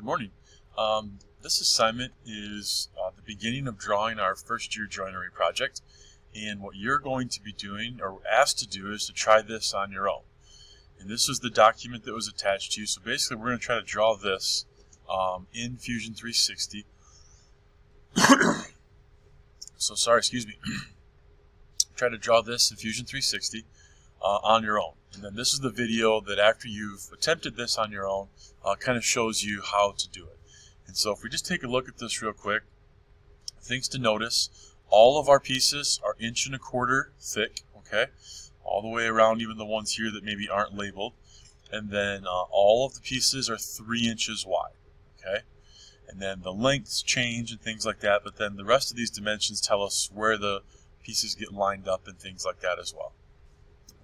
Good morning. This assignment is the beginning of drawing our first year joinery project, and what you're going to be doing or asked to do is to try this on your own. And this is the document that was attached to you. So basically we're going to try to draw this in Fusion 360. Try to draw this in Fusion 360 on your own. And then this is the video that after you've attempted this on your own kind of shows you how to do it. And so if we just take a look at this real quick, things to notice: all of our pieces are 1¼ inch thick, okay, all the way around, even the ones here that maybe aren't labeled. And then all of the pieces are 3 inches wide, okay. And then the lengths change and things like that, but then the rest of these dimensions tell us where the pieces get lined up and things like that as well.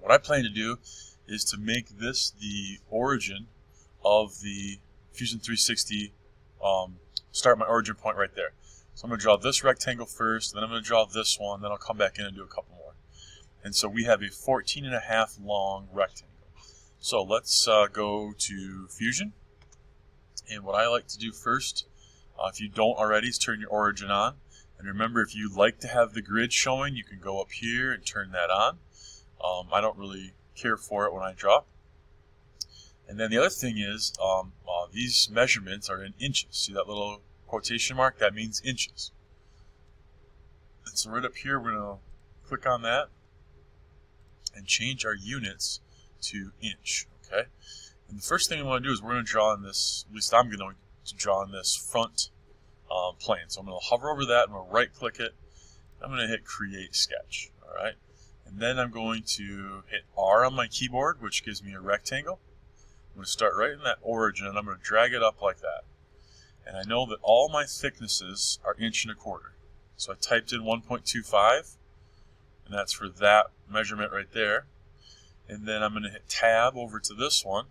What I plan to do is to make this the origin of the Fusion 360, start my origin point right there. So I'm going to draw this rectangle first, then I'm going to draw this one, then I'll come back in and do a couple more. And so we have a 14½ long rectangle. So let's go to Fusion. And what I like to do first, if you don't already, is turn your origin on. And remember, if you like to have the grid showing, you can go up here and turn that on. I don't really care for it when I draw. And then the other thing is, these measurements are in inches. See that little quotation mark? That means inches. And so right up here, we're going to click on that and change our units to inch. Okay. And the first thing I want to do is we're going to draw on this, at least I'm going to draw on this front plane. So I'm going to hover over that, I'm going to right click it, I'm going to hit Create Sketch. Alright. And then I'm going to hit R on my keyboard, which gives me a rectangle. I'm going to start right in that origin, and I'm going to drag it up like that. And I know that all my thicknesses are 1¼ inch. So I typed in 1.25, and that's for that measurement right there. And then I'm going to hit Tab over to this one,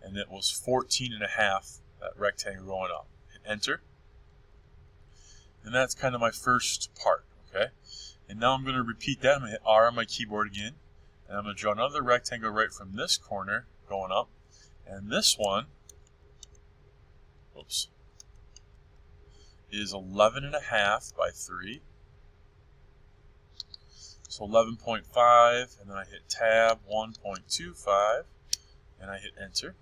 and it was 14½, that rectangle going up. Hit Enter. And that's kind of my first part, okay? And now I'm going to repeat that. I'm going to hit R on my keyboard again, and I'm going to draw another rectangle right from this corner going up. And this one, oops, is 11½ by 3. So 11.5, and then I hit Tab, 1.25, and I hit Enter.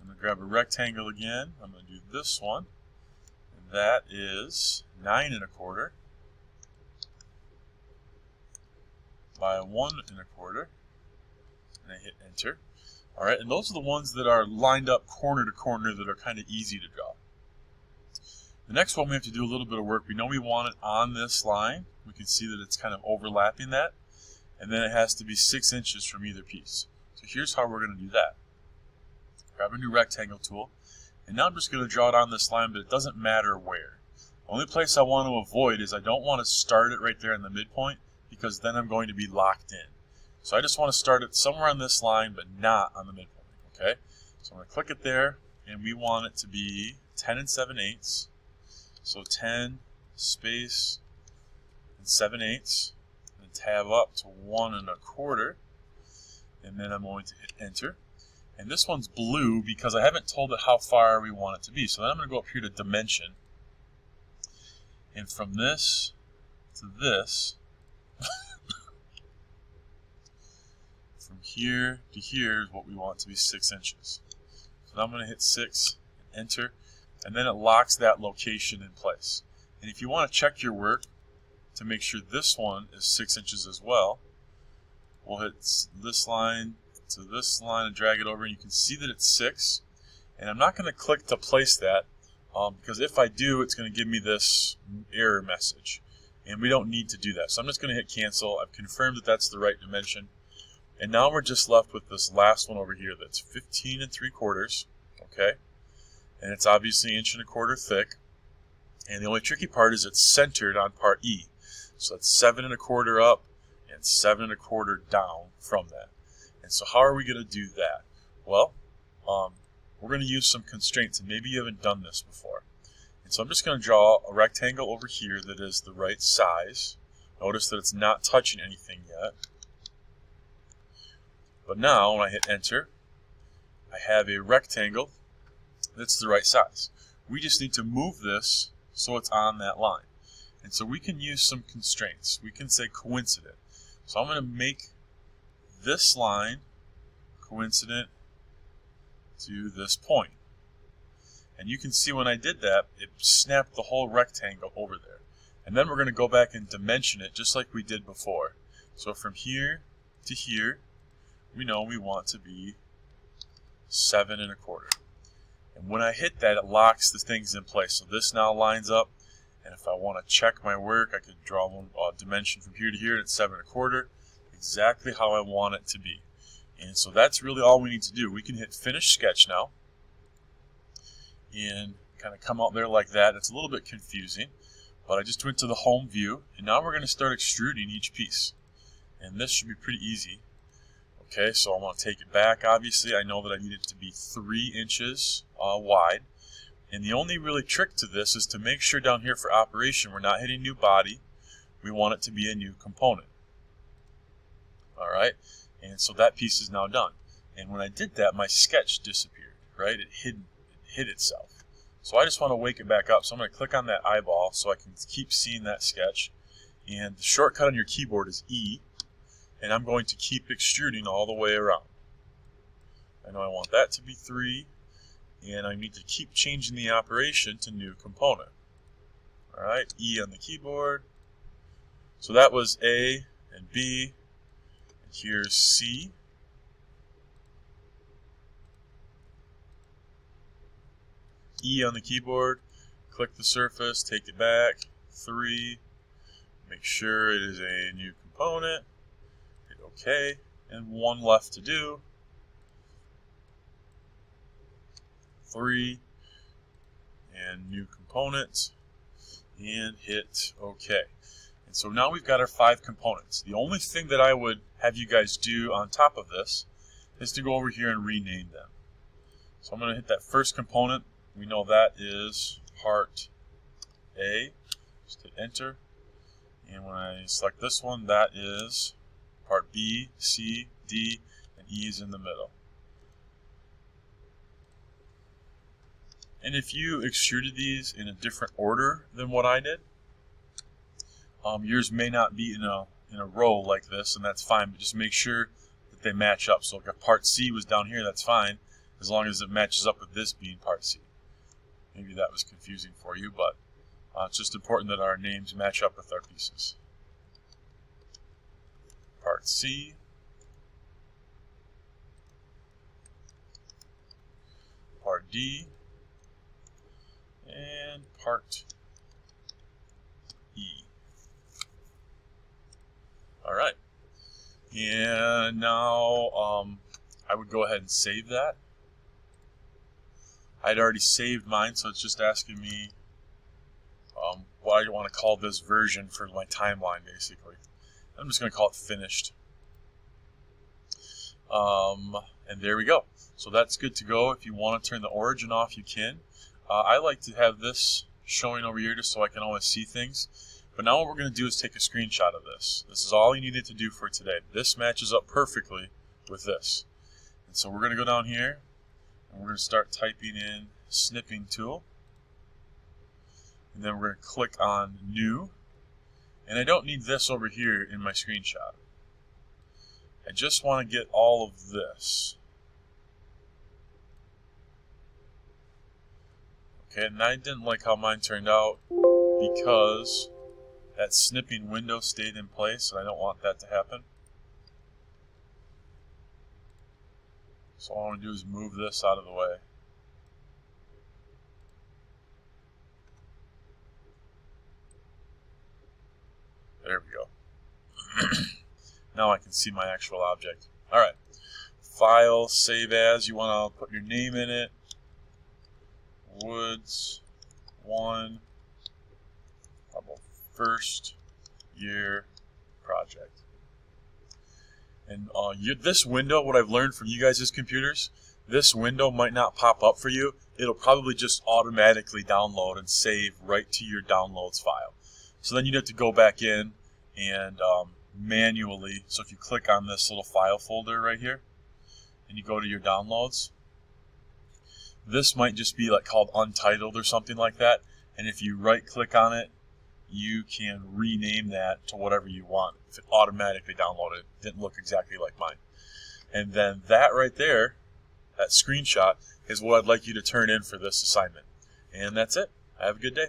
I'm going to grab a rectangle again. I'm going to do this one, and that is 9¼ by 1¼ and I hit Enter. Alright, and those are the ones that are lined up corner to corner that are kind of easy to draw. The next one we have to do a little bit of work. We know we want it on this line. We can see that it's kind of overlapping that, and then it has to be 6 inches from either piece. So here's how we're going to do that. Grab a new rectangle tool, and now I'm just going to draw it on this line, but it doesn't matter where. The only place I want to avoid is I don't want to start it right there in the midpoint, because then I'm going to be locked in. So I just want to start it somewhere on this line, but not on the midpoint, okay? So I'm going to click it there, and we want it to be 10 7/8. So 10 space and 7/8, and tab up to 1¼ and then I'm going to hit Enter. And this one's blue because I haven't told it how far we want it to be. So then I'm going to go up here to Dimension, and from this to this, from here to here is what we want to be 6 inches. So now I'm going to hit 6 and Enter, and then it locks that location in place. And if you want to check your work to make sure this one is 6 inches as well, we'll hit this line to this line and drag it over, and you can see that it's 6. And I'm not going to click to place that because if I do, it's going to give me this error message, and we don't need to do that. So I'm just going to hit Cancel. I've confirmed that that's the right dimension. And now we're just left with this last one over here that's 15¾ okay? And it's obviously 1¼ inch thick. And the only tricky part is it's centered on part E. So it's 7¼ up and 7¼ down from that. And so how are we going to do that? Well, we're going to use some constraints, and maybe you haven't done this before. And so I'm just going to draw a rectangle over here that is the right size. Notice that it's not touching anything yet. But now when I hit Enter, I have a rectangle that's the right size. We just need to move this so it's on that line. And so we can use some constraints. We can say coincident. So I'm going to make this line coincident to this point. And you can see when I did that, it snapped the whole rectangle over there. And then we're going to go back and dimension it just like we did before. So from here to here, we know we want to be 7 1/4. And when I hit that, it locks the things in place. So this now lines up. And if I want to check my work, I could draw one dimension from here to here, and it's 7 1/4, exactly how I want it to be. And so that's really all we need to do. We can hit Finish Sketch now, and kind of come out there like that. It's a little bit confusing, but I just went to the home view, and now we're going to start extruding each piece. And this should be pretty easy. Okay, so I want to take it back. Obviously, I know that I need it to be 3 inches wide. And the only really trick to this is to make sure down here for operation we're not hitting new body. We want it to be a new component. Alright, and so that piece is now done. And when I did that, my sketch disappeared, right? It hid itself. So I just want to wake it back up. So I'm going to click on that eyeball so I can keep seeing that sketch. And the shortcut on your keyboard is E. And I'm going to keep extruding all the way around. I know I want that to be 3. And I need to keep changing the operation to new component. Alright, E on the keyboard. So that was A and B. And here's C. E on the keyboard. Click the surface, take it back. 3. Make sure it is a new component. Hit OK. And 1 left to do. 3 and new component, and hit OK. And so now we've got our 5 components. The only thing that I would have you guys do on top of this is to go over here and rename them. So I'm going to hit that first component. We know that is part A. Just hit enter. And when I select this one, that is part B, C, D, and E is in the middle. And if you extruded these in a different order than what I did, yours may not be in a row like this, and that's fine, but just make sure that they match up. So if part C was down here, that's fine, as long as it matches up with this being part C. Maybe that was confusing for you, but it's just important that our names match up with our pieces. Part C. Part D. And part E. Alright. And now I would go ahead and save that. I'd already saved mine, so it's just asking me what I want to call this version for my timeline, basically. I'm just going to call it finished. And there we go. So that's good to go. If you want to turn the origin off, you can. I like to have this showing over here just so I can always see things. But now what we're going to do is take a screenshot of this. This is all you needed to do for today. This matches up perfectly with this. And so we're going to go down here and we're going to start typing in snipping tool. And then we're going to click on new. And I don't need this over here in my screenshot. I just want to get all of this. Okay, and I didn't like how mine turned out because that snipping window stayed in place, and I don't want that to happen. So all I want to do is move this out of the way. There we go. Now I can see my actual object. Alright. File, save as. You want to put your name in it. Woods 1 first year project. And this window, what I've learned from you guys' computers, this window might not pop up for you. It'll probably just automatically download and save right to your downloads file. So then you'd have to go back in and manually, so if you click on this little file folder right here and you go to your downloads, This might just be like called untitled or something like that. And if you right click on it, you can rename that to whatever you want. If it automatically downloaded, it didn't look exactly like mine. And then that right there, that screenshot, is what I'd like you to turn in for this assignment. And that's it. Have a good day.